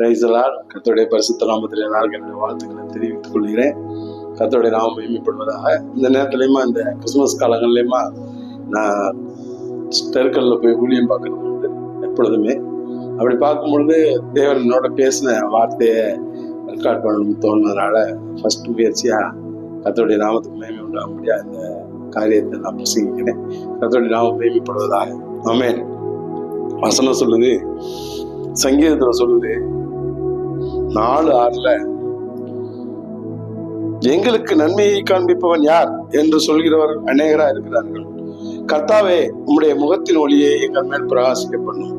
கர்த்தருடைய பரிசுத்த நாமத்தில் எல்லாருக்கும் என்னுடைய வாழ்த்துக்களை தெரிவித்துக் கொள்கிறேன். கர்த்தருடைய நாமம் மகிமைப்படுவதாக. இந்த நேரத்துலயுமா இந்த கிறிஸ்துமஸ் காலங்கள்லயுமா நான் தெருக்கல்ல போய் ஊழியம் பார்க்கறது உண்டு எப்பொழுதுமே. அப்படி பார்க்கும் பொழுது தேவன் என்னோட பேசின வார்த்தையை ரெக்கார்ட் பண்ணணும்னு தோணுனதுனால ஃபர்ஸ்ட் முயற்சியா கர்த்தருடைய நாமத்துக்கு மகிமை உண்டாகும்படியா இந்த காரியத்தை நான் பிரசங்கிக்கிறேன். கர்த்தருடைய நாமம் மகிமைப்படுவதாக. ஆமென். வசனம் சொல்லுது, சங்கீதத்துல சொல்லுது 4:6 எங்களுக்கு நன்மையை காண்பிப்பவன் யார் என்று சொல்கிறவர் அநேகரா இருக்கிறார்கள். கர்த்தாவே, உம்முடைய முகத்தின் ஒளியை எங்கள் மேல் பிரகாசிக்க பண்ணும்.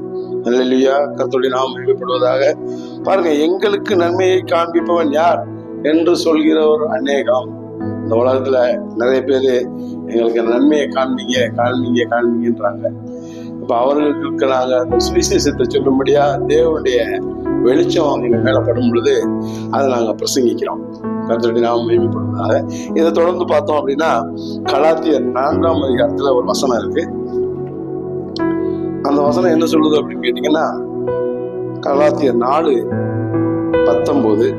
அல்லேலூயா. கர்த்தருடைய நாமம் மகிமைப்படுவதாக. பாருங்க, எங்களுக்கு நன்மையை காண்பிப்பவன் யார் என்று சொல்கிறவர் அநேகம். இந்த உலகத்துல நிறைய பேரு எங்களுக்கு நன்மையை காண்பீங்க காண்பீங்க காண்பீங்கன்றாங்க. இப்ப அவர்களுக்கு நாங்க அந்த சுவிசேஷத்தை சொல்லும்படியா தேவனுடைய வெளிச்சம் எங்க மேல படும் பொழுது அதை நாங்க பிரசங்கிக்கிறோம். கர்த்தருடைய நாமம் மகிமைப்படுவதாக. இதை தொடர்ந்து பார்த்தோம் அப்படின்னா கலாத்தியர் 4ஆம் அதிகாரத்துல ஒரு வசனம் இருக்கு. அந்த வசனம் என்ன சொல்லுது அப்படின்னு கேட்டீங்கன்னா, கலாத்தியர் 4:19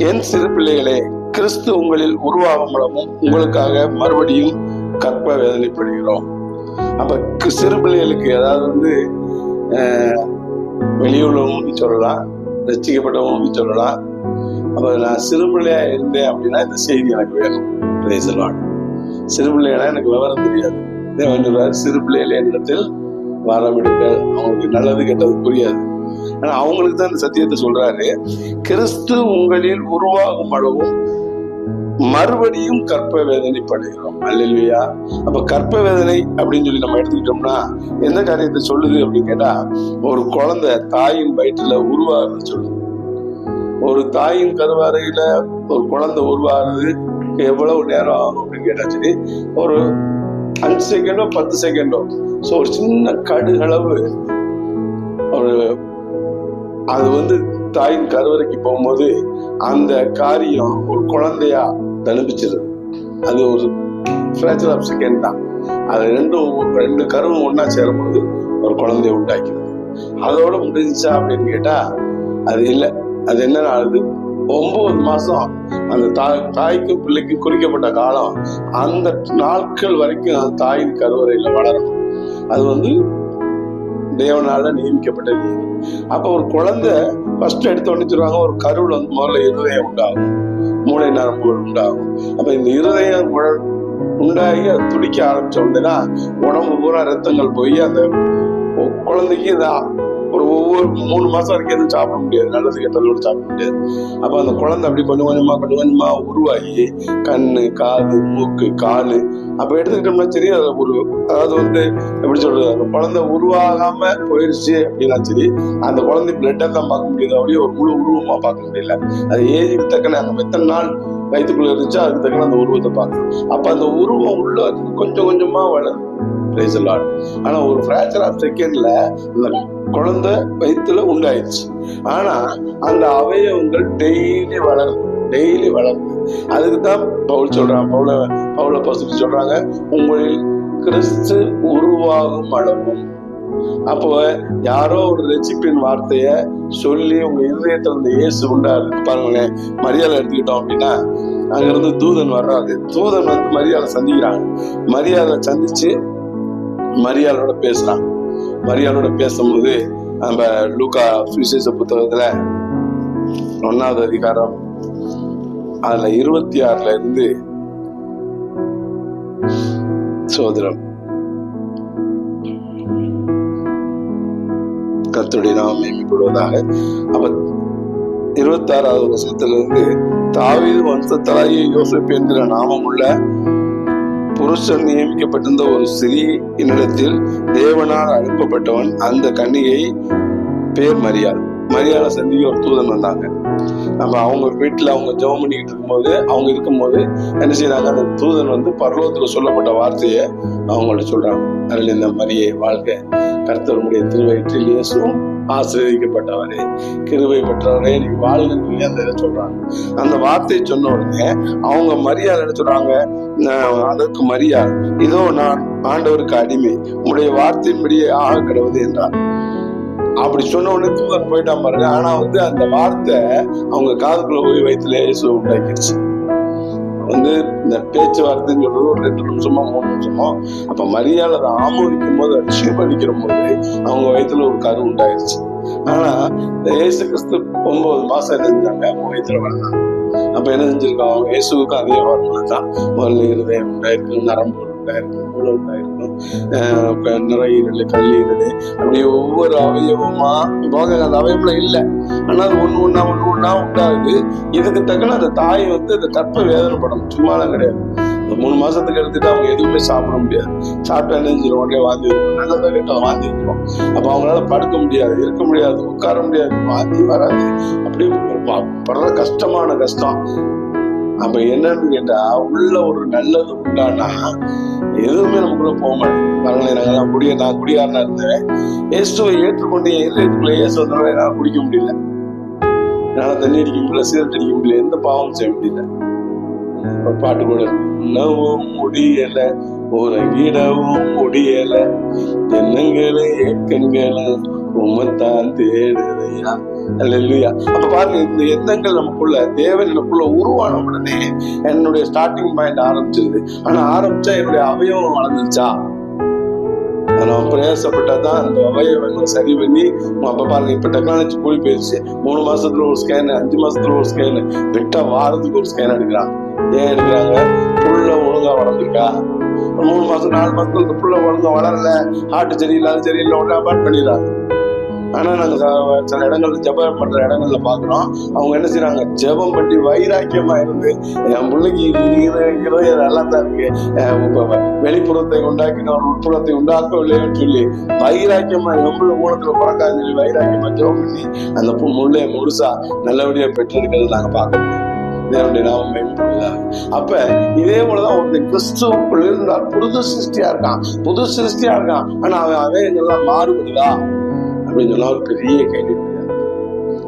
என் சிறு பிள்ளைகளே, கிறிஸ்து உங்களில் உருவாகும் மூலமும் உங்களுக்காக மறுபடியும் கற்ப வேதனைப்படுகிறோம். அப்ப சிறு பிள்ளைகளுக்கு, அதாவது வெளியுள்ளவங்க சொல்லலாம், ரசிக்கப்பட்டவங்க சொல்லலாம். அப்ப நான் சிறு பிள்ளையா இருந்தேன் அப்படின்னா இந்த செய்தி எனக்கு வேணும். சிறு பிள்ளைகளா எனக்கு விவரம் தெரியாது. சிறு பிள்ளைகள இடத்தில் வரவிடுங்கள், அவங்களுக்கு நல்லது கெட்டது புரியாது. ஆனா அவங்களுக்கு தான் இந்த சத்தியத்தை சொல்றாரு. கிறிஸ்து உங்களில் உருவாகும் அளவும் மறுபடியும் கற்ப வேதனைப்படுகிறோம். அல்லேலூயா. அப்ப கற்ப வேதனை அப்படின்னு சொல்லி நம்ம எடுத்துக்கிட்டோம்னா எந்த காரியத்தை சொல்லுது அப்படின்னு கேட்டா, ஒரு குழந்தை தாயின் வயிற்றுல உருவாகுறது சொல்லுது. ஒரு தாயின் கருவறையில ஒரு குழந்தை உருவாகுறது எவ்வளவு நேரம் ஆகும் அப்படின்னு கேட்டா சரி, ஒரு 5 செகண்டோ 10 செகண்டோ. ஸோ ஒரு சின்ன கடுகளவு ஒரு அது தாயின் கருவறைக்கு போகும்போது அந்த காரியம் ஒரு குழந்தையா தனுப்பிச்சிருது. அது ஒரு ஃபிராக்சர் ஆஃப் செகண்ட் தான். அது ரெண்டு கருவும் ஒன்னா சேரும்போது ஒரு குழந்தைய உண்டாக்கிறது. அதோட முடிஞ்சா அப்படின்னு கேட்டா அது இல்லை. அது என்ன ஆகுது, 9 மாசம் அந்த தாய்க்கும் பிள்ளைக்கும் குறிக்கப்பட்ட காலம், அந்த நாட்கள் வரைக்கும் அந்த தாயின் கருவறையில வளரணும். அது தேவனால நியமிக்கப்பட்ட நீதி. அப்ப ஒரு குழந்தை ஃபர்ஸ்ட் எடுத்து சொல்லுவாங்க, ஒரு கருவுல முதல்ல இருதயம் உண்டாகும், மூளை நரம்புகள் உண்டாகும். அப்ப இந்த இருதயம் உண்டாகி அது துடிக்க ஆரம்பிச்ச உடனேதான் உடம்பு பூரா ரத்தங்கள் போய் அந்த குழந்தைக்கு ஒரு ஒவ்வொரு 3 மாசம் வரைக்கும் எதுவும் சாப்பிட முடியாது, நல்லது கெட்டதோடு சாப்பிட முடியாது. அப்ப அந்த குழந்தை அப்படி கொஞ்சம் கொஞ்சமா உருவாகி கண்ணு, காது, மூக்கு, காலு அப்ப எடுத்துக்கிட்டோம்னா சரி, அது அதாவது எப்படி சொல்றது, அந்த குழந்தை உருவாகாம போயிருச்சு அப்படின்னா சரி, அந்த குழந்தை பிளட்டை தான் பார்க்க முடியுது, அப்படியே ஒரு முழு உருவமா பார்க்க முடியல. அது ஏஜுக்கு தக்கன அந்த எத்தனை நாள் வயிற்றுக்குள்ள இருந்துச்சா அதுக்கு தக்கன அந்த உருவத்தை பார்க்கணும். அப்ப அந்த உருவம் உள்ள கொஞ்சம் கொஞ்சமா வளரும். ஆனா ஒரு ஃபிராக்சர் ஆஃப் செகண்ட்ல அந்த குழந்தை வயிற்றுல உண்டாயிடுச்சு. ஆனா அந்த அவயவங்கள் டெய்லி வளருது. அதுக்குதான் பவுல் சொல்றான், பவுல பசுக்கு சொல்றாங்க, உங்களில் கிறிஸ்து உருவாகும் அளவும். அப்போ யாரோ ஒரு ரட்சிப்பின் வார்த்தைய சொல்லி உங்க இதயத்துல இருந்த இயேசு உண்டாரு. பாருங்களேன், மரியாதை எடுத்துக்கிட்டோம் அப்படின்னா அங்க இருந்து தூதன் வர்றாரு. தூதன் மரியாதை சந்திக்கிறாங்க. மரியாதை சந்திச்சு மரியாளோட பேசுறாங்க. மரியாளோட பேசும்போது நம்ம லூக்கா சுவிசேஷ புத்தகத்துல 1ஆவது அதிகாரம் அதுல 26 இருந்து சோதரம் கர்த்தருடைய நாமம் மகிமைப்படுவதாக. அப்ப 26வது வசனத்துல இருந்து, தாவீது வம்சத்தாகிய யோசேப்பு என்கிற நாமமுள்ள புருஷன் நியமிக்கப்பட்டிருந்த ஒரு ஸ்திரீயினிடத்தில் தேவனால் அனுப்பப்பட்டவன், அந்த கன்னிகை பேர் மரியாதை சந்திக்க ஒரு தூதன் வந்தாங்க. நம்ம அவங்க வீட்டுல அவங்க ஜெபம் பண்ணிக்கிட்டு இருக்கும்போது என்ன செய்யறாங்க, அந்த தூதன் பரலோகத்துல சொல்லப்பட்ட வார்த்தையை அவங்கள்ட்ட சொல்றாங்க. அதில் இந்த மரியே வாழ்க, கர்த்தருடைய திருவயிற்றில் இயேசுவும் ஆசீர்வதிக்கப்பட்டவரே, கிருபை பெற்றவரே, நீ வாழ்கன்னு சொல்லி அந்த இதை சொல்றாங்க. அந்த வார்த்தையை சொன்ன உடனே அவங்க மரியாதை என்ன சொல்றாங்க, அதற்கு மரியாதை, இதோ நான் ஆண்டவருக்கு அடிமை, உங்களுடைய வார்த்தையின்படியே ஆக கிடவது என்றார். அப்படி சொன்ன உடனே தூதன் போயிட்டான் பாருங்க. ஆனா வந்து அந்த வார்த்தை அவங்க காதுக்குள்ள போய் வயிற்றுல இயேசுவை உண்டாக்கிடுச்சு. இந்த பேச்சுவார்த்தைன்னு சொல்றது ஒரு 2 நிமிஷமோ 3 நிமிஷமோ. அப்ப மரியாதை அதை ஆமோதிக்கும் போது ரிசீவ் பண்ணிக்கிற போது அவங்க வயிற்றுல ஒரு கரு உண்டாயிருச்சு. ஆனா இயேசு கிறிஸ்து 9 மாசம் என்ன செஞ்சாங்க, அவங்க வயிற்றுல வளர்ந்தாங்க. அப்ப என்ன செஞ்சிருக்காங்க, அவங்க இயேசுக்கும் அதே ஹார்மோன் தான். முதல்ல இருதயம் உண்டாயிருக்கும், நரம்பு உண்டாயிருக்கும், மூளை உண்டாயிருக்கும், நுரையீரல், கல்லீரல், அப்படி ஒவ்வொரு அவயவமா அந்த அவயவம்ல இல்லை. ஆனா அது ஒண்ணு ஒண்ணா உண்டாகுது. இதுக்கு தக்கன அந்த தாய் வந்து அந்த கற்ப வேதனைப்படணும், சும்மாலாம் கிடையாது. 3 மாசத்துக்கு எடுத்துட்டு அவங்க எதுவுமே சாப்பிட முடியாது. சாப்பிட்டா என்ன செஞ்சிடும், உடனே வாந்தி இருக்கும், நல்லதா கேட்டால் வாந்தி இருக்கும். அப்ப அவங்களால படுக்க முடியாது, இருக்க முடியாது, உட்கார முடியாது, வாந்தி வராது, அப்படி படுற கஷ்டமான கஷ்டம். அப்ப என்னன்னு கேட்டா, உள்ள ஒரு நல்லது உண்டானா எதுவுமே நமக்குள்ள போக மாட்டேங்குது. நான் குடியாரனா இருந்தேன். இயேசுவை ஏற்றுக்கொண்டு என் இதயத்துக்குள்ள இயேசு வந்தவரை என்னால குடிக்க முடியல, என்னால தண்ணி அடிக்க முடியல, சிகரெட் அடிக்க முடியல, எந்த பாவமும் செய்ய முடியல. ஒரு பாட்டு கூட உண்ணவும் முடியல, உறங்கிடவும் முடியல, எண்ணங்களே ஏக்கங்களே உமத்தான் தேடுதையா. அல்லேலூயா. அப்ப பாருங்க, இந்த எண்ணங்கள் நமக்குள்ள, தேவன் எனக்குள்ள உருவான உடனே என்னுடைய ஸ்டார்டிங் பாயிண்ட் ஆரம்பிச்சிருது. ஆனா ஆரம்பிச்சா என்னுடைய அவயவம் வளர்ந்துருச்சா? நம்ம பிரயாசப்பட்டாதான் அந்த அவயவங்களை சரி பண்ணி. அப்ப பாருங்க, இப்ப டெக்னாலஜி கூடி போயிடுச்சு. 3 மாசத்துல ஒரு ஸ்கேனு, 5 மாசத்துல ஒரு ஸ்கேனு, விட்டா வாரத்துக்கு ஒரு ஸ்கேன் எடுக்கிறாங்க. ஏன் எடுக்கிறாங்க? புள்ள ஒழுங்கா வளர்ந்துருக்கா? 3 மாசம் 4 மாசத்துல இந்த புள்ள ஒழுங்கா வளரல, ஹார்ட் சரியில்லை, அது சரியில்லை, உடனே அபார்ட் பண்ணிடுறாங்க. ஆனா நாங்க சில இடங்கள்ல ஜெபம் பண்ற இடங்கள்ல பாக்குறோம், அவங்க என்ன செய்யறாங்க, ஜெபம் பண்ணி வைராக்கியமா இருந்து, என் பிள்ளைக்கு இருதயம் நல்லா தான் இருக்கு, வெளிப்புறத்தை உண்டாக்கினவர் உட்புறத்தை உண்டாக்கவில்லைன்னு சொல்லி வைராக்கியமா எவ்வளவு ஊனத்துல பிறக்காதுன்னு சொல்லி வைராக்கியமா ஜெபம் பண்ணி அந்த முள்ளைய முழுசா நல்லபடியா பெற்றிருக்கிறது நாங்க பார்க்கணும். தேவனுடைய நாமம் மேம்படுவதாக. அப்ப இதே போலதான் ஒருத்தன் கிறிஸ்துவுக்குள் இருந்தால் புது சிருஷ்டியா இருக்கான். ஆனா அவன் எங்கெல்லாம் மாறுபடுதா அப்படின்னு சொன்னா ஒரு பெரிய கேள்வி.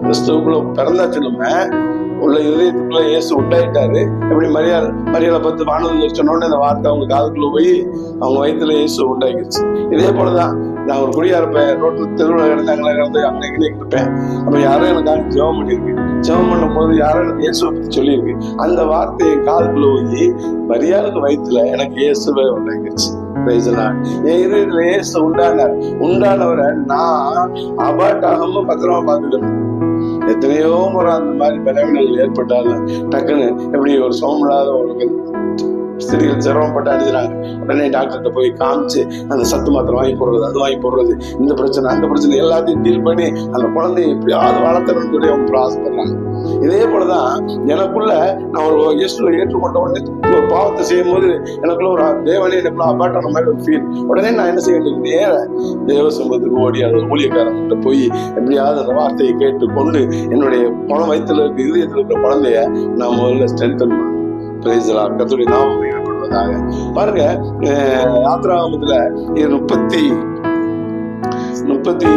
கிறிஸ்துவுக்குள்ள பிறந்தாச்சு, நம்ம உள்ள இதயத்துக்குள்ள இயேசு உண்டாயிட்டாரு. எப்படி மரியாதை பார்த்து வானதூதர் சொன்ன உடனே அந்த வார்த்தை அவங்க காதுக்குள்ள போய் அவங்க வயிற்றுல இயேசு உண்டாக்கிடுச்சு. இதே போலதான் நான் ஒரு குடியா இருப்பேன், ரோட்ல தெருவில் கிடந்து அன்னைக்கு இருப்பேன். அப்ப யாரும் எனக்கு ஜெபம் பண்ணிருக்கு, ஜெபம் பண்ணும் போது யாரும் எனக்கு இயேசுவை பத்தி சொல்லியிருக்கு. அந்த வார்த்தையை காதுக்குள்ள போய் மரியாதைக்கு வயிற்றுல எனக்கு இயேசுவே உண்டாக்கிடுச்சு. என் இதயத்துல இயேசு உண்டானவரை நான் அபார்ட் ஆகாம பத்திரமா பார்த்துக்கணும். எத்தனையோ முறை அந்த மாதிரி பலவீனங்கள் ஏற்பட்டாலும் டக்குன்னு எப்படி ஒரு சோமில்லாத ஒரு ஸ்திரீகள் சிரமப்பட்டு அடிச்சுறாங்க, உடனே டாக்டர்கிட்ட போய் காமிச்சு அந்த சத்து மாத்திரை வாங்கி போடுறது, அது வாங்கி போடுறது, இந்த பிரச்சனை அந்த பிரச்சனை எல்லாத்தையும் டீல் பண்ணி அந்த குழந்தைய எப்படியாவது வளர்த்தணும்னு சொல்லி அவங்க ஆசைப்படுறாங்க. இதே போலதான் எனக்குள்ள நான் ஒரு இயேசுவை ஏற்றுக்கொண்ட உடனே ஒரு பாவத்தை செய்யும் போது எனக்குள்ள ஒரு தேவனே எனக்குள்ள அபாட்டான மாதிரி ஒரு ஃபீல். உடனே நான் என்ன செய்ய வேண்டியது, நேர தேவ சம்பவத்துக்கு ஓடி அந்த ஊழியக்காரங்கிட்ட போய் எப்படியாவது அந்த வார்த்தையை கேட்டு கொண்டு என்னுடைய வயிற்றுல இருக்க இதயத்துல இருக்கிற குழந்தைய நான் முதல்ல ஸ்ட்ரென்தன் பண்ணணும். கர்த்தருடைய நாமம் மேம்படுவதாக. பாருங்க, யாத்திராகமத்துல 35வது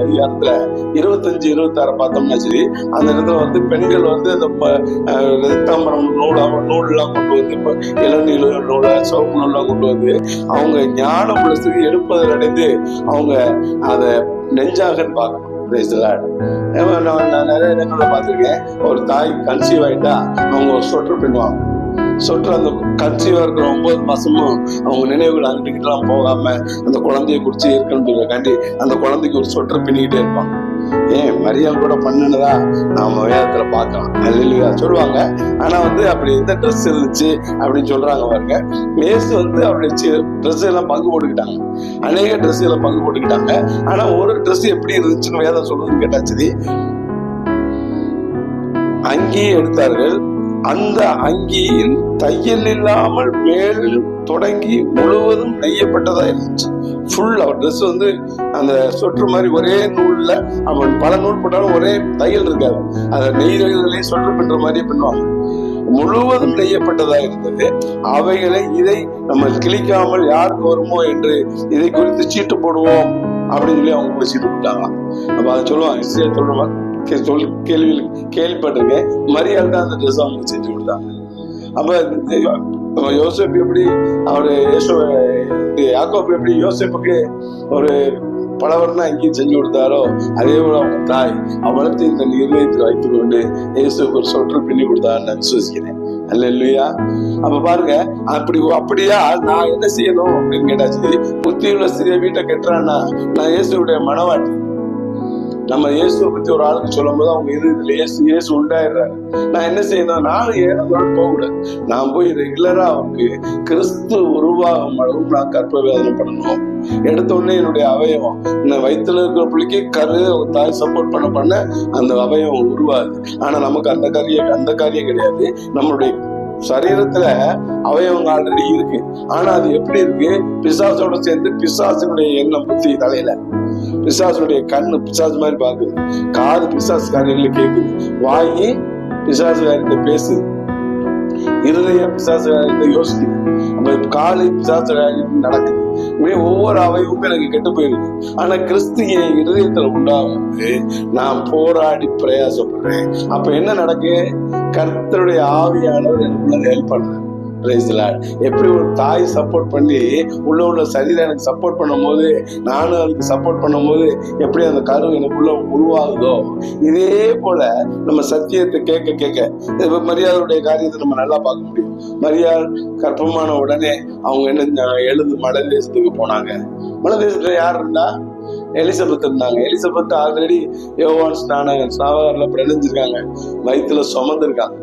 அதிகாரத்துல 25-26 பார்த்தோம்னா சரி, அந்த இடத்துல வந்து பெண்கள் வந்து அந்த ரத்தாம்பரம் நூல்லாம் கொண்டு வந்து, இளநீர் நூலை, சோப்பு நூல்லாம் கொண்டு வந்து அவங்க ஞானம் பிளஸுக்கு எடுப்பதில் அடைந்து அவங்க அதை நெஞ்சாகன்னு பார்க்கணும். நான் நிறைய இடங்கள்ல பார்த்திருக்கேன், ஒரு தாய் கன்சீவ் ஆயிட்டா அவங்க ஒரு சொட்டர் பின்னுவாங்க. சொட்டர் அந்த கன்சீவா இருக்கிற 9 மாசமும் அவங்க நினைவுகள் அங்கிட்டுலாம் போகாம அந்த குழந்தைய குறிச்சு இருக்கணுன்றதுக்காண்டி அந்த குழந்தைக்கு ஒரு சொட்டர் பின்னிக்கிட்டே இருப்பாங்க. ஏன் மரியாதை கூட பண்ணுனதா நாம வேதத்துல பார்க்கலாம், நல்ல சொல்லுவாங்க. ஆனா வந்து அப்படி எந்த ட்ரெஸ் இருந்துச்சு அப்படின்னு சொல்றாங்க பாருங்க. இயேசு வந்து அப்படி ட்ரெஸ் எல்லாம் பங்கு போட்டுக்கிட்டாங்க, அநேக ட்ரெஸ்களை பங்கு போட்டுக்கிட்டாங்க. ஆனா ஒரு ட்ரெஸ் எப்படி இருந்துச்சுன்னு வேதம் சொல்றதுன்னு கேட்டாச்சு, அங்கி எடுத்தார்கள், அந்த அங்கியின் தையல் இல்லாமல் மேல் தொடங்கி முழுவதும் நெய்யப்பட்டதா இருந்துச்சு. ஃபுல் அவர் ட்ரெஸ் வந்து அந்த சொற்று மாதிரி ஒரே நூல்ல, அவன் பல நூல் போட்டாலும் ஒரே தையல் இருக்காது, அதை நெய்தலே சொற்று பின்ற மாதிரியே பண்ணுவாங்க. முழுவதும் நெய்யப்பட்டதா இருந்தது. அவைகளை இதை நம்ம கிழிக்காமல் யாருக்கு வருமோ என்று இதை குறித்து சீட்டு போடுவோம் அப்படின்னு சொல்லி அவங்க கூட சீட்டு போட்டாங்க. அப்ப அதை சொல்லுவாங்க, சொல்லுவாங்க கேள்விப்பட்டிருக்கேன், மரியாதை தான் அந்த ட்ரெஸ் அவங்க செஞ்சு கொடுத்தாங்க. அப்ப யோசேப்பு எப்படி அவரு யாக்கோபு எப்படி யோசேப்புக்கு ஒரு பலவர்னா எங்கேயும் செஞ்சு கொடுத்தாரோ அதே போல அவங்க தாய் அவளத்தையும் தன் இருதயத்தில் வைத்துக் கொண்டு இயேசுக்கு ஒரு சொற்று பின்னி கொடுத்தாருன்னு நான் விசுவசிக்கிறேன். அல்லேலூயா. அப்ப பாருங்க, அப்படியா நான் என்ன செய்யணும் அப்படின்னு கேட்டாச்சு. புத்தியுள்ள ஸ்திரியை வீட்டை கட்டுறான்னா நான் இயேசுடைய மனவாட்டி. நம்ம இயேசுவை பத்தி ஒரு ஆளுக்கு சொல்லும் போது அவங்க இருதயத்துல இயேசு உண்டாயிடுறாரு. நான் என்ன செய்யணும்? நானும் ஏனதோடு போகக்கூடாது. நான் போய் ரெகுலரா அவருக்கு கிறிஸ்து உருவாகும் அளவும் நான் கற்பவேதனை பண்ணணும். எடுத்த உடனே என்னுடைய அவயவம் வயிற்றுல இருக்கிற பிள்ளைக்கு கரு தாய் சப்போர்ட் பண்ண அந்த அவயவம் உருவாது. ஆனா நமக்கு அந்த காரியம் கிடையாது. நம்மளுடைய சரீரத்துல அவயவங்க ஆல்ரெடி இருக்கு. ஆனா அது எப்படி இருக்கு? பிசாசோட சேர்ந்து பிசாசினுடைய எண்ணம் புத்தி தலையில, பிசாசுடைய கண்ணு பிசாசு மாதிரி பாக்குது, காது பிசாசு காரியங்களை கேக்குது, வாயி பிசாசு காரியத்தை பேசுது, இருதயம் பிசாசு காரியத்தை யோசிக்குது, நம்ம காலு பிசாசு காரியம் நடக்குது. இப்படியே ஒவ்வொரு அவயவும் எனக்கு கெட்டு போயிருக்கு. ஆனா கிறிஸ்து என் இருதயத்துல உண்டாகும் போது நான் போராடி பிரயாசப்படுறேன். அப்ப என்ன நடக்கு? கர்த்தருடைய ஆவியானவர் எனக்குள்ள ஹெல்ப் பண்றேன். எப்படி ஒரு தாய் சப்போர்ட் பண்ணி உள்ள சரீரம் எனக்கு சப்போர்ட் பண்ணும் போது நானும் அதுக்கு சப்போர்ட் பண்ணும் போது எப்படி அந்த கரு எனக்குள்ள உருவாகுதோ, இதே போல நம்ம சத்தியத்தை கேட்க மரியாதையுடைய காரியத்தை நம்ம நல்லா பார்க்க முடியும். மரியாதை கர்ப்பமான உடனே அவங்க என்ன எழுந்து மலை தேசத்துக்கு போனாங்க. மலை தேசத்துல யார் இருந்தா? எலிசபெத் இருந்தாங்க. எலிசபெத் ஆல்ரெடி யோவான் ஸ்நானகர்ல பிணைஞ்சிருக்காங்க, வயிற்றுல சுமந்துருக்காங்க,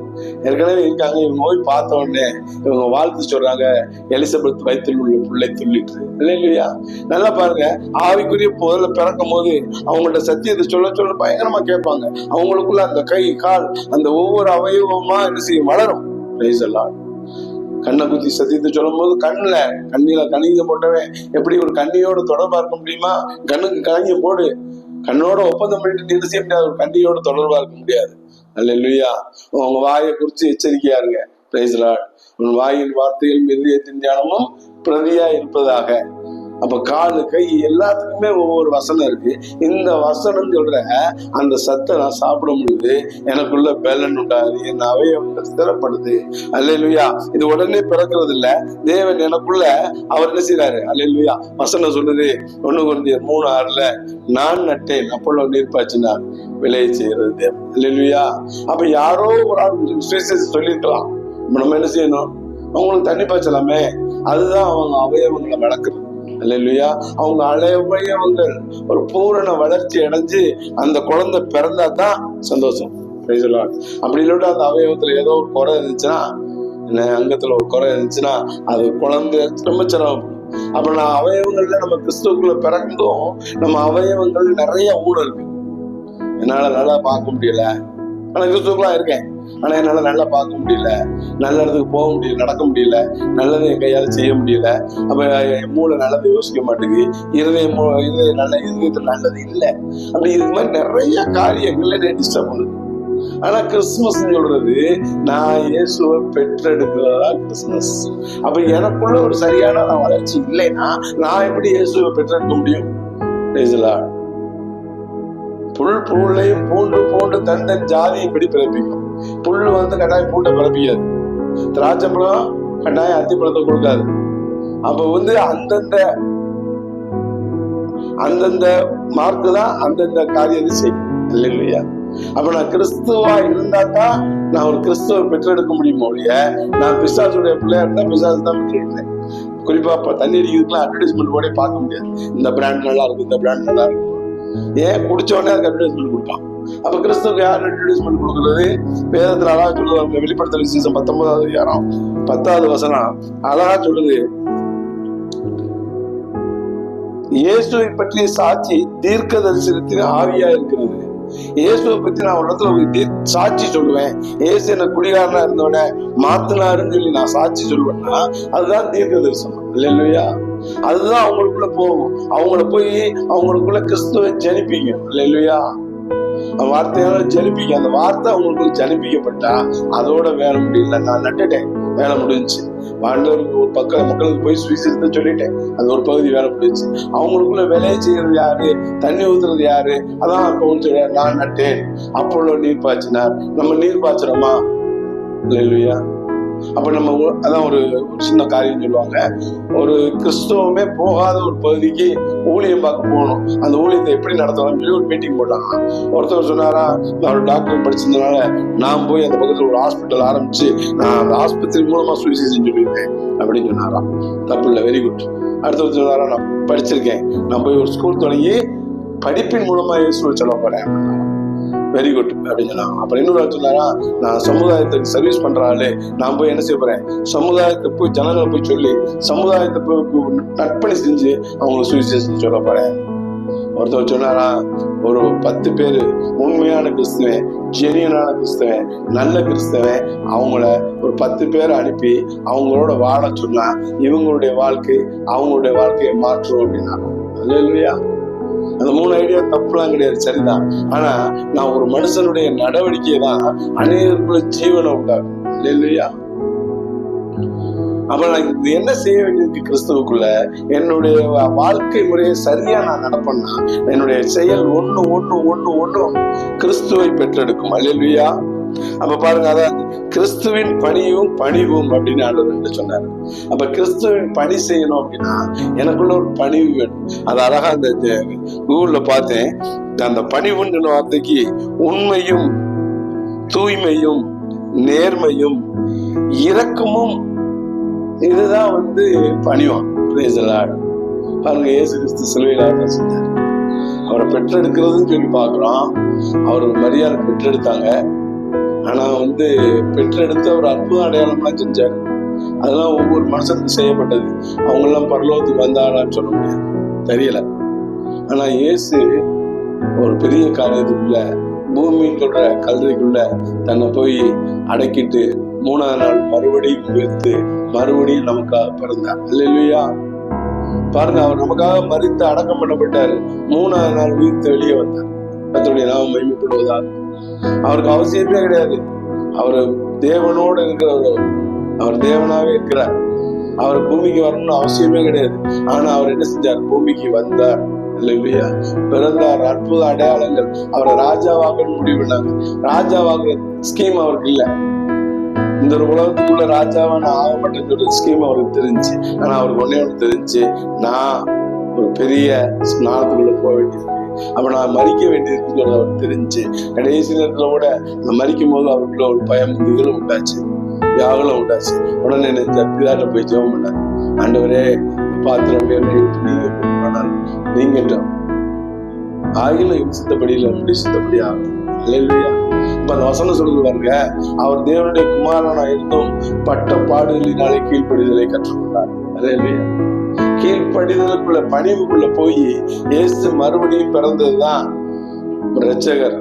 ஏற்கனவே இருக்காங்க. இவங்க போய் பார்த்த உடனே இவங்க வாழ்த்து சொல்றாங்க, எலிசபெத் வயிற்றில் உள்ள பிள்ளை துள்ளிட்டு. இல்லையா? நல்லா பாருங்க, ஆவிக்குரிய முதல்ல பிறக்கும் போது அவங்கள்ட்ட சத்தியத்தை சொல்ல பயங்கரமா கேட்பாங்க. அவங்களுக்குள்ள அந்த கை கால் அந்த ஒவ்வொரு அவயவமா என்ன செய்யும்? வளரும். கண்ணை குத்தி சத்தியத்தை சொல்லும் போது கண்ணில கணிங்க போட்டவன் எப்படி ஒரு கண்ணியோட தொடர்பா இருக்க முடியுமா? கண்ணுக்கு கணிங்க போடு, கண்ணோட ஒப்பந்தம் பண்ணிட்டு என்ன செய்ய முடியாது? ஒரு கண்ணியோட தொடர்பா இருக்க முடியாது. அல்லேலூயா. உங்க வாயை குறிச்சு எச்சரிக்கையா இருங்க. Praise lord. உன் வாயின் வார்த்தைகள் இருதயத்தின் தியானமும் பிரதியா இருப்பதாக. அப்ப காலு கை எல்லாத்துக்குமே ஒவ்வொரு வசனம் இருக்கு. இந்த வசனம் சொல்ற அந்த சத்தை நான் சாப்பிட முடியுது, எனக்குள்ள பலன் உண்டாது, என் அவயவங்கள் ஸ்திரப்படுது. அல்லேலூயா. இது உடனே பிறக்கிறது இல்ல. தேவன் எனக்குள்ள அவர் என்ன செய்யறாரு? அல்லேலூயா. வசனம் சொல்லுது 1 கொரிந்தியர் 3:6 நான் நட்டேன் அப்பொழுது நீர் பாய்ச்சினார், விளைய செய்யறது தேவன். அல்லேலூயா. அப்ப யாரோ ஒரு ஆள் சொல்லிருக்கலாம், நம்ம என்ன செய்யணும்? அவங்களுக்கு தண்ணி பாய்ச்சலாமே. அதுதான் அவங்க அவயவங்களை வளர்க்குறது. அல்லேலூயா. அவங்க அவயவங்கள் ஒரு பூரண வளர்ச்சி அடைஞ்சு அந்த குழந்தை பிறந்தா தான் சந்தோஷம். அப்படி இல்லாட்ட அந்த அவயவத்துல ஏதோ ஒரு குறை இருந்துச்சுன்னா, அங்கத்துல ஒரு குறை இருந்துச்சுன்னா அது குழந்தை ரொம்ப சிரமப்படும். அப்ப நான் அவயவங்கள்ல நம்ம கிறிஸ்துவுக்குள்ள பிறந்தும் நம்ம அவயவங்கள் நிறைய ஊழல் இருக்கு. என்னால நல்லா பார்க்க முடியல, ஆனா கிறிஸ்துவுக்குலாம் இருக்கேன், ஆனா என்னால நல்லா பார்க்க முடியல, நல்ல இடத்துக்கு போக முடியல, நடக்க முடியல, நல்லதை என் கையால செய்ய முடியல. அப்ப மூளை நல்லதை யோசிக்க மாட்டேங்குது, இருதயத்துல நல்லது இல்லை. அப்படி இது மாதிரி நிறைய காரியங்கள்ல டிஸ்டர்ப் பண்ணுது. ஆனா கிறிஸ்துமஸ் சொல்றது நான் இயேசுவை பெற்றெடுக்கிறதா கிறிஸ்துமஸ். அப்ப எனக்குள்ள ஒரு சரியான வளர்ச்சி இல்லைன்னா நான் எப்படி இயேசுவை பெற்றெடுக்க முடியும்? புல்லையும் பூண்டு தன் ஜாதியும் படி பிறப்பிக்கும். புல்லு கட்டாயம் பூண்டை பிறப்பிக்காது, திராட்சைப்பழம் கட்டாயம் அத்திப்பழத்தை கொடுக்காது. அப்ப அந்தந்த மார்க்கு தான் அந்தந்த காரியத்தை செய்யும். இல்லையா? அப்ப நான் கிறிஸ்துவா இருந்தா தான் நான் ஒரு கிறிஸ்துவ பெற்றெடுக்க முடியுமோ இல்லையா? நான் பிசாசுடைய பிள்ளையா இருந்தா பிசாசு தான் பெற்றெடுத்தேன். குறிப்பா தண்ணி அடிக்கிறதுக்குலாம் அட்வர்டைஸ்மெண்ட் கூட பார்க்க முடியாது. இந்த பிராண்ட் நல்லா இருக்கு, இந்த பிராண்ட் நல்லா இருக்கும். ஏன்? குடிச்ச உடனே அதுக்கு அட்வர்டைஸ்மெண்ட் கொடுப்பான். அப்ப கிறிஸ்துவுக்கு யார் அட்வர்டைஸ்மெண்ட் கொடுக்குறது? வேதத்துல அழகா சொல்லுவாங்க. வெளிப்படுத்தல் விசேஷம் 19வது அதிகாரம் 10வது வசனம் அழகா சொல்லுது, இயேசுவை பற்றிய சாட்சி தீர்க்க தரிசனத்தின் ஆவியா இருக்கிறது. இயேசுவை பத்தி நான் ஒரு இடத்துல சாட்சி சொல்லுவேன். இயேசு என்ன குடிகாரனா இருந்தவன மாத்தினாருன்னு சொல்லி நான் சாட்சி சொல்லுவேன்னா அதுதான் தீர்க்க தரிசனம். இல்லையா? அதுதான் அவங்களுக்குள்ள போகும். அவங்களுக்குள்ள கிறிஸ்துவை ஜனிப்பீங்க. இல்லையா? வார்த்தையால ஜனிப்பீங்க. அந்த வார்த்தை அவங்களுக்கு ஜனிப்பிக்கப்பட்டா அதோட வேலை முடியல. நான் நட்டுட்டேன், வேலை முடிஞ்சு. ஆண்டவருக்கு ஒரு பக்கம் மக்களுக்கு போய் சுவிசேஷத்தை சொல்லிட்டேன், அது ஒரு பகுதி வேலை முடிஞ்சு. அவங்களுக்குள்ள வேலையை செய்யறது யாரு? தண்ணி ஊத்துறது யாரு? அதான் அப்ப நான் நட்டேன் அப்பொழுது நீர் பாய்ச்சினார். நம்ம நீர் பாய்ச்சுறோமா? இல்லையா? அப்ப நம்ம அதான் ஒரு சின்ன காரியம் சொல்லுவாங்க, ஒரு கிறிஸ்தவமே போகாத ஒரு பகுதிக்கு ஊழியம் பார்க்க போகணும், அந்த ஊழியத்தை எப்படி நடத்தலாம் சொல்லி ஒரு மீட்டிங் போட்டாங்க. ஒருத்தர் சொன்னாரா, அவர் டாக்டர் படிச்சிருந்தனால நான் போய் அந்த பக்கத்துல ஒரு ஹாஸ்பிட்டல் ஆரம்பிச்சு நான் அந்த ஆஸ்பத்திரி மூலமா சுவிசேஷம் சொல்லியிருக்கேன் அப்படின்னு சொன்னாராம். தப்பு இல்லை, வெரி குட். அடுத்தவர் சொன்னாரா, நான் படிச்சிருக்கேன், நான் போய் ஒரு ஸ்கூல் தொடங்கி படிப்பின் மூலமா இயேசுவை சொல்ல போறேன், வெரி குட் அப்படின்னு சொன்னாங்க. அப்புறம் இன்னொரு சொன்னாரா, நான் சமுதாயத்துக்கு சர்வீஸ் பண்றாளே, நான் போய் என்ன செய்ய போறேன், சமுதாயத்தை போய் ஜனங்களை போய் சொல்லி சமுதாயத்தை போய் நட்பணி செஞ்சு அவங்களுக்கு சுவிசேஷம் சொல்ல போறேன். ஒருத்தர் சொன்னாரா, ஒரு 10 பேரு உண்மையான கிறிஸ்துவன், ஜெனியனான கிறிஸ்தவன், நல்ல கிறிஸ்தவன், அவங்கள ஒரு 10 பேரை அனுப்பி அவங்களோட வாழ சொன்னா இவங்களுடைய வாழ்க்கை அவங்களுடைய வாழ்க்கையை மாற்றும் அப்படின்னாங்க. அல்லேலூயா. அந்த 3 ஐடியா தப்புலாம் கிடையாது, சரிதான். ஆனா நான் ஒரு மனுஷனுடைய நடவடிக்கை தான் அநேகருக்குள்ள ஜீவனை உண்டாகும். இல்லையா? அப்ப நான் என்ன செய்ய வேண்டியிருக்கு, கிறிஸ்துவுக்குள்ள என்னுடைய வாழ்க்கை முறையை சரியா நான் நடப்பேன்னா என்னுடைய செயல் ஒண்ணு கிறிஸ்துவை பெற்றெடுக்கும். அல்லேலூயா. அப்ப பாருங்க, அதான் கிறிஸ்துவின் பணிவும் அப்படின்னு ஆண்டவர் சொன்னாரு. அப்ப கிறிஸ்துவின் பணி செய்யணும் அப்படின்னா எனக்குள்ள ஒரு பணிவு வேணும். அது அழகா அந்த கூகுள்ல பார்த்தேன், அந்த பணிவுன்ற வார்த்தைக்கு உண்மையும் தூய்மையும் நேர்மையும் இரக்கமும், இதுதான் பணிவான். பாருங்க, இயேசு கிறிஸ்து சிலுவையில செஞ்சார். அவரை பெற்றெடுக்கிறதுன்னு சொல்லி பாக்குறோம். அவர் மரியாதை பெற்றெடுத்தாங்க. ஆனா பெற்றெடுத்து அவர் அற்புத அடையாளம்லாம் செஞ்சாரு. அதெல்லாம் ஒவ்வொரு மனுஷனுக்கு செய்யப்பட்டது. அவங்க எல்லாம் பரலோகத்துக்கு வந்தாங்களான்னு சொல்ல முடியாது, தெரியல. ஆனா இயேசு ஒரு பெரிய காரியத்துக்குள்ள, பூமிக்குள்ள கல்லறைக்குள்ள தன்னை போய் அடக்கிட்டு 3ஆம் நாள் மறுபடியும் உயர்த்து மறுபடியும் நமக்காக பிறந்தார். அல்லேலூயா. பாருங்க, அவர் நமக்காக மரித்து அடக்கம் பண்ணப்பட்டாரு. 3ஆம் நாள் உயிர்த்து வெளியே வந்தார். கர்த்தருடைய நாமம் மகிமைப்படுவதாக. அவருக்கு அவசியமே கிடையாது. அவர் தேவனோடு இருக்கிறவர், அவர் தேவனாவே இருக்கிறார். அவர் பூமிக்கு வரணும்னு அவசியமே கிடையாது. ஆனா அவர் என்ன செஞ்சார், பூமிக்கு வந்தார். இல்லையா? பிறந்தார். அற்புத அடையாளங்கள். அவரை ராஜாவாக முடிவுனாங்க. ராஜாவாக ஸ்கீம் அவருக்கு இல்லை. இந்த ஒரு உலகத்துக்குள்ள ராஜாவா நான் ஆக மாட்டேன்னு ஸ்கீம் அவருக்கு தெரிஞ்சு. ஆனா அவருக்கு ஒன்னே ஒன்று தெரிஞ்சு, நான் ஒரு பெரிய ஸ்நானத்துக்குள்ள போக வேண்டியது, அப்ப நான் மறிக்க வேண்டியதுன்னு அவர் தெரிஞ்சு, கடைசி நேரத்துல கூட நான் மறிக்கும் போது அவருக்குள்ள ஒரு பயம் இதுகளும் உண்டாச்சு, யாகலும் உண்டாச்சு. உடனே பிதாட்ட போய் ஜெபம் பண்ணார், ஆண்டவரே பாத்திரம் நீங்க ஆகில சித்தப்படியில முடி சித்தப்படி ஆகும். அல்லேலூயா. இப்ப அந்த வசனம் சொல்லுது பாருங்க, அவர் தேவனுடைய குமாரனா இருந்தும் பட்ட பாடுகளினாலே கீழ்ப்படிதலை கற்றுக்கொண்டார். அல்லேலூயா. கீழ்ப்படிதலுக்குள்ள பணிவுக்குள்ள போய் இயேசு மறுபடியும் பிறந்ததுதான் ஒரு இரட்சகர்.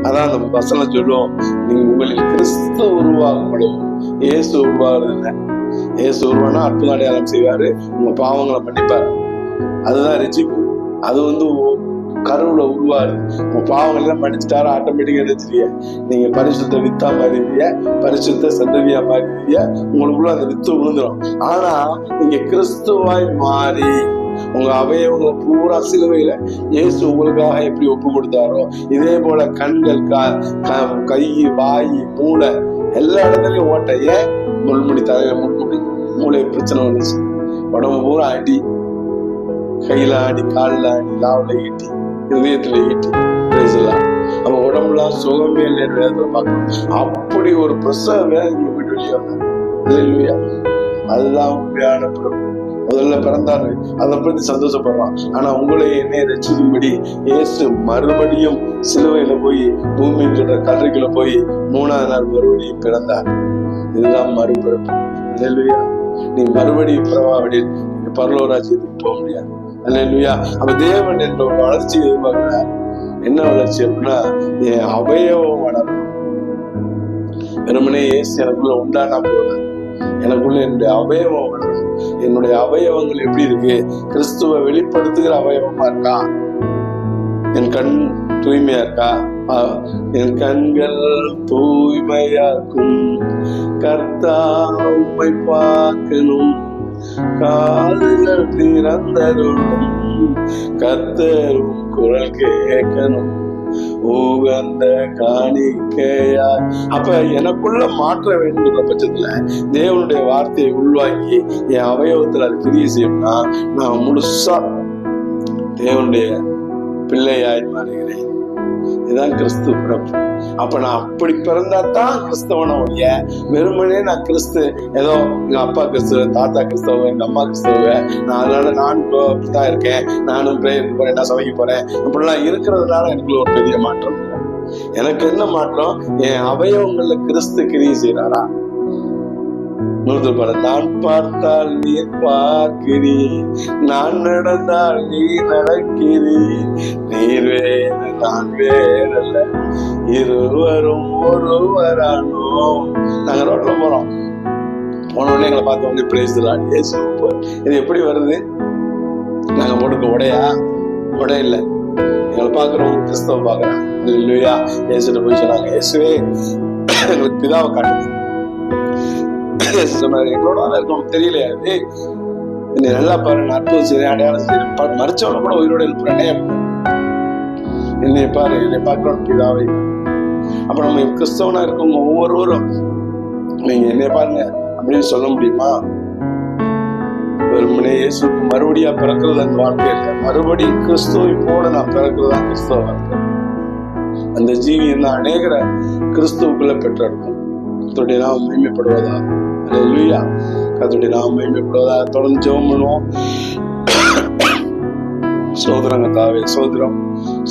அதான் அந்த வசனம் சொல்லுவோம், நீங்க உங்களில் கிறிஸ்து உருவாகும். இயேசு உருவாகிறது இல்லை. இயேசு உருவானா அற்புத அடையாளம் செய்வாரு, உங்க பாவங்களை மன்னிப்பாரு. அதுதான் ரட்சிப்பு. அது கருவுல உருவாரு. உங்க பாவங்கள் எல்லாம் மன்னிச்சுட்டாரு, ஆட்டோமேட்டிக்கா நினைச்சிருக்க நீங்க பரிசுத்த வித்தா மாறிடுவீங்க, பரிசுத்த சந்ததியா மாறிடுவீங்க. உங்களுக்குள்ள அந்த வித்து விழுந்துடும். ஆனா நீங்க கிறிஸ்துவாய் மாறி உங்க அவயவங்களை பூரா சிலுவையில இயேசு உங்களுக்காக எப்படி ஒப்பு கொடுத்தாரோ, இதே போல கண்கள், கை, வாய், மூளை எல்லா இடத்துலயும் ஓட்ட. ஏன் முள்முடி தலையில முள்முடி, மூளை பிரச்சனை வந்துச்சு, உடம்பு பூரா அடி, கையில ஆடி, காலில் ஆடி, லாவில ஈட்டி, இதயத்துல ஈட்டி, பேசலாம். அப்ப உடம்புலாம் சுகமே இல்லைன்னு பார்க்கணும். அப்படி ஒரு பிரசவ வேதனை வீட்டு வெளியே வந்தார். அதுதான் உண்மையான பிறப்பு. முதல்ல பிறந்தாரு, அதை பத்தி சந்தோஷப்படுறான். ஆனா உங்களை என்னை ரட்சிக்கும்படி இயேசு மறுபடியும் சிலுவையில போய் பூமிங்கிற கல்லறைக்குள்ள போய் 3ஆம் நாள் மறுபடியும் பிறந்தார். இதுதான் மறுபிறப்பு. அல்லேலூயா. நீ மறுபடியும் பிறவாவிடில் நீங்க பரலோக ராஜ்யத்துக்கு போக முடியாது. அல்லேலூயா. அப்ப தேவன் என்ற ஒரு வளர்ச்சி எதிர்பார்க்கிறார். என்ன வளர்ச்சி அப்படின்னா, என் அவயவம் வளரணும். வெறுமனே இயேசு எனக்குள்ள உண்டானா போதும், எனக்குள்ள என்னுடைய அவயவம் வளரணும். என்னுடைய அவயவங்கள் எப்படி இருக்கு, கிறிஸ்துவ வெளிப்படுத்துகிற அவயவமா இருக்கா? என் கண் தூய்மையா இருக்கா? என் கண்கள் தூய்மையாக்கும் கர்த்தர் உம்மை பார்க்கணும், காதுகள் திறந்தருளும் கர்த்தரும் குரல் கேட்கணும், உகந்த காணிக்கையாய். அப்ப எனக்குள்ள மாற்ற வேண்டும்ன்ற பட்சத்துல தேவனுடைய வார்த்தையை உள்வாங்கி என் அவயவத்துல அது கிரியை செய்யணும்னா நான் முழுசா தேவனுடைய பிள்ளையாய் மாறுகிறேன். இதுதான் கிறிஸ்து பிறப்பு. அப்ப நான் அப்படி பிறந்தாதான் கிறிஸ்தவன ஒழிய வெறுமனே நான் கிறிஸ்து ஏதோ எங்க அப்பா கிறிஸ்துவ, தாத்தா கிறிஸ்தவ, எங்க அம்மா கிறிஸ்தவ, நான் அதனால நானும் இப்படிதான் இருக்கேன், நானும் பிரேயருக்கு போறேன், நான் சமைக்க போறேன் அப்படிலாம் இருக்கிறதுனால எனக்கு ஒரு பெரிய மாற்றம் இல்லை. எனக்கு என்ன மாற்றம்? என் அவயவங்கள்ல கிறிஸ்து கிரியை செய்யறாரா? நான் பார்த்தால் நீ பார்க்கிறீ, நான் நடந்தால் நீ நடக்கிறீ, நீர் வேறு நான் வேறல்ல, இருவரும் ஒருவரானோ. நாங்க ரோட்ல போறோம், போன உடனே எங்களை பார்த்த உடனே பிரைஸ் தி லார்ட், சூப்பர். இது எப்படி வருது? நாங்க போட்டுக்க உடையா? உடை இல்லை. எங்களை பாக்குறவங்க கிறிஸ்தவ பாக்குறாங்க இல்லையா? இயேசுட்ட போய் சொன்னாங்க, இயேசுவே எங்களுக்கு பிதாவை காட்டுது. எங்களோட இருக்கும் தெரியலையா? நீ நல்லா பாரு, அற்புதம் சரி, அடையாளம் சரி, மறைச்சவன கூட உயிரோட எழுப்புறனே. என்னை பாரு, என்னை பார்க்கணும் பிதாவை. அப்ப நம்ம கிறிஸ்தவனா இருக்கவங்க ஒவ்வொருவரும் நீங்க என்னை பாருங்க அப்படின்னு சொல்ல முடியுமா? வெறுமனே இயேசுக்கு மறுபடியா பிறக்கிறது அந்த வாழ்க்கை இல்லை. மறுபடியும் கிறிஸ்துவை போல நான் பிறக்கிறதா கிறிஸ்தவ வாழ்க்கை. அந்த ஜீவியம் தான் அநேகர கிறிஸ்துவுக்குள்ள பெற்றிருக்கும். கர்த்தருடைய நாமம் மகிமைப்படுவதா? அல்லேலூயா. கர்த்தருடைய நாமம் மகிமைப்படுவதா? தொடர்ந்து ஜெபம் பண்ணுவோம். சோதரங்க தாவே, சோதரம்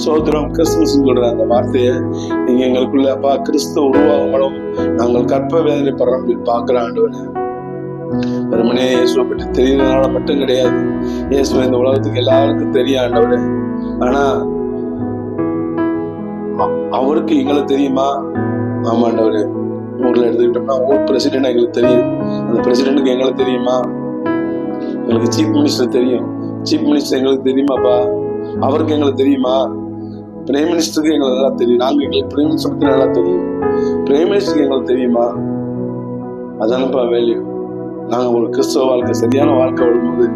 சோதரம் கிறிஸ்துமஸ் சொல்ற அந்த வார்த்தையை நீங்க எங்களுக்குள்ள அப்பா கிறிஸ்து உருவாகங்களும் நாங்கள் கற்ப வேதனை படுறோம் பார்க்கிற ஆண்டவனே. வெறுமனே இயேசுவை பற்றி தெரியறதுனால மட்டும் கிடையாது, இயேசுவை இந்த உலகத்துக்கு எல்லாருக்கும் தெரியும் ஆண்டவரே. ஆனா அவருக்கு எங்களை தெரியுமா? ஆமாண்டவரே. ஊர்ல எடுத்துக்கிட்டோம்னா ஊர் பிரசிடென்ட் எங்களுக்கு தெரியும், அந்த பிரசிடென்ட்டுக்கு எங்களை தெரியுமா? எங்களுக்கு சீஃப் மினிஸ்டர் தெரியும், சீஃப் மினிஸ்டர் எங்களுக்கு தெரியுமாப்பா? அவருக்கு எங்களுக்கு தெரியுமா? பிரைம் மினிஸ்டருக்கு எங்களுக்கு நல்லா தெரியும், நாங்க எங்களுக்கு பிரைம் மினிஸ்டர் பத்தி நல்லா தெரியும். பிரைம் மினிஸ்டருக்கு எங்களுக்கு தெரியுமா? அதானப்பா வேல்யூ. நாங்க ஒரு கிறிஸ்தவ வாழ்க்கை, சரியான வாழ்க்கை வரும்போது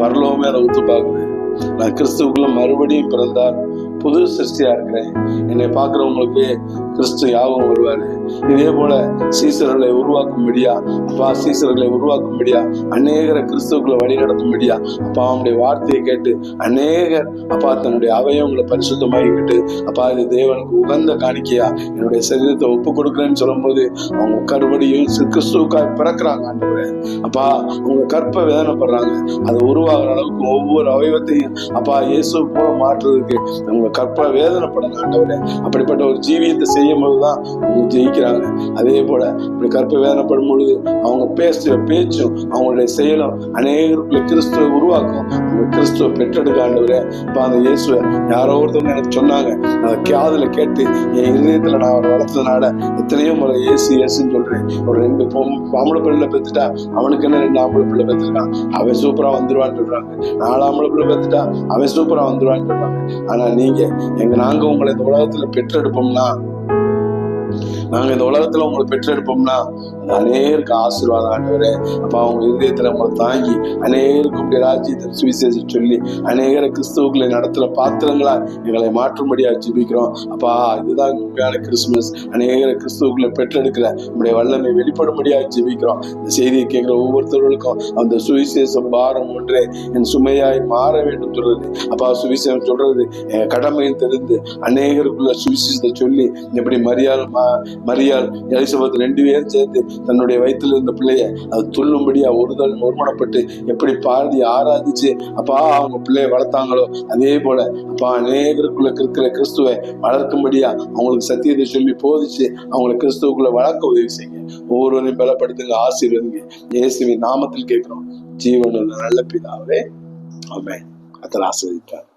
பரலோகமே அதை ஒத்து பார்க்குது. நான் கிறிஸ்துவுக்குள்ள மறுபடியும் பிறந்தால் புது சிருஷ்டியா இருக்கிறேன். என்னை பார்க்கிறவங்களுக்கு கிறிஸ்து யாவும் வருவாரு. இதே போல சீசர்களை உருவாக்கும்படியா அப்பா, சீசர்களை உருவாக்கும்படியா அநேகரை கிறிஸ்துவுக்குள்ள வழி நடத்தும்படியா அப்பா அவனுடைய வார்த்தையை கேட்டு அநேகர் அப்பா தன்னுடைய அவயவங்களை பரிசுத்தமாகிக்கிட்டு அப்பா இது தேவனுக்கு உகந்த காணிக்கையா என்னுடைய சரீரத்தை ஒப்பு கொடுக்குறேன்னு சொல்லும் போது அவங்க கருபடியும் கிறிஸ்துவுக்காய் பிறக்கிறாங்க ஆண்டவரே. அப்பா அவங்க கற்ப வேதனைப்படுறாங்க. அது உருவாகிற அளவுக்கு ஒவ்வொரு அவயவத்தையும் அப்பா இயேசு போல மாற்றுறதுக்கு அவங்க கற்ப வேதனைப்படணும் ஆண்டவரே. அப்படிப்பட்ட ஒரு ஜீவியத்தை செய்யும் போதுதான் அவங்க ஜெயிக்கிறாங்க. அதே போல அப்படி கற்ப வேதனைப்படும் பொழுது அவங்க பேசுற பேச்சும் அவங்களுடைய செயலும் அநேகருக்குள்ள கிறிஸ்துவ உருவாக்கும். அவங்க கிறிஸ்துவ பெற்றெடுக்க ஆண்டவரே. இப்ப அந்த இயேசுவை யாரோ ஒருத்தவங்க எனக்கு சொன்னாங்க, அதை காதுல கேட்டு என் இதயத்துல நான் அவர் வளர்த்ததுனால எத்தனையோ முறை இயேசு இயேசுன்னு சொல்றேன். ஒரு 2 ஆம்பளை பிள்ளை பெற்றுட்டா அவனுக்கு என்ன 2 ஆம்பளை பிள்ளை பெற்றுருக்கான், அவன் சூப்பரா வந்துருவான்னு சொல்றாங்க. 4 ஆம்பளை பிள்ளை பெற்றுட்டா அவன் சூப்பரா வந்துருவான்னு சொல்றாங்க. ஆனா நாங்க உங்களை இந்த உலகத்துல பெற்றெடுப்போம்னா, நாங்க இந்த உலகத்துல உங்களை பெற்றெடுப்போம்னா அது அநேருக்கு ஆசீர்வாதம் ஆண்டவரே. அப்ப அவங்க இதயத்துல உங்களை தாங்கி அநேருக்கு உடைய ராஜ்யத்தை சுவிசேஷம் சொல்லி அநேகரை கிறிஸ்துவுக்களை நடத்துற பாத்திரங்களா எங்களை மாற்றும்படியா ஜெபிக்கிறோம். அப்பா இதுதான் உண்மையான கிறிஸ்துமஸ். அநேகரை கிறிஸ்துவுக்களை பெற்றெடுக்கிற உடைய வல்லமை வெளிப்படும்படியா ஜெபிக்கிறோம். இந்த செய்தியை கேட்கிற ஒவ்வொருத்தவர்களுக்கும் அந்த சுவிசேஷம் பாரம் ஒன்றே என் சுமையாய் மாற வேண்டும் சொல்றது. அப்பா சுவிசேஷம் சொல்றது எங்க கடமையும் தெரிந்து அநேகருக்குள்ள சுவிசேஷத்தை சொல்லி எப்படி மரியாள் எலிசபெத் 2 பேரும் சேர்ந்து தன்னுடைய வயிற்றுல இருந்த பிள்ளைய அது துள்ளும்படியா ஒருமனப்பட்டு எப்படி பாரதி ஆராதிச்சு அப்பா அவங்க பிள்ளைய வளர்த்தாங்களோ அதே போல அப்பா அநேகருக்குள்ள இருக்கிற கிறிஸ்துவை வளர்க்கும்படியா அவங்களுக்கு சத்தியத்தை சொல்லி போதிச்சு அவங்களை கிறிஸ்துவுக்குள்ள வளர்க்க உதவி செய்யுங்க. ஒவ்வொருவரையும் பலப்படுத்துங்க, ஆசீர்வதிங்க. இயேசுவின் நாமத்தில் கேட்கிறோம் ஜீவனுள்ள நல்ல பிதாவே, ஆமென். கர்த்தர் ஆசீர்வதிப்பார்.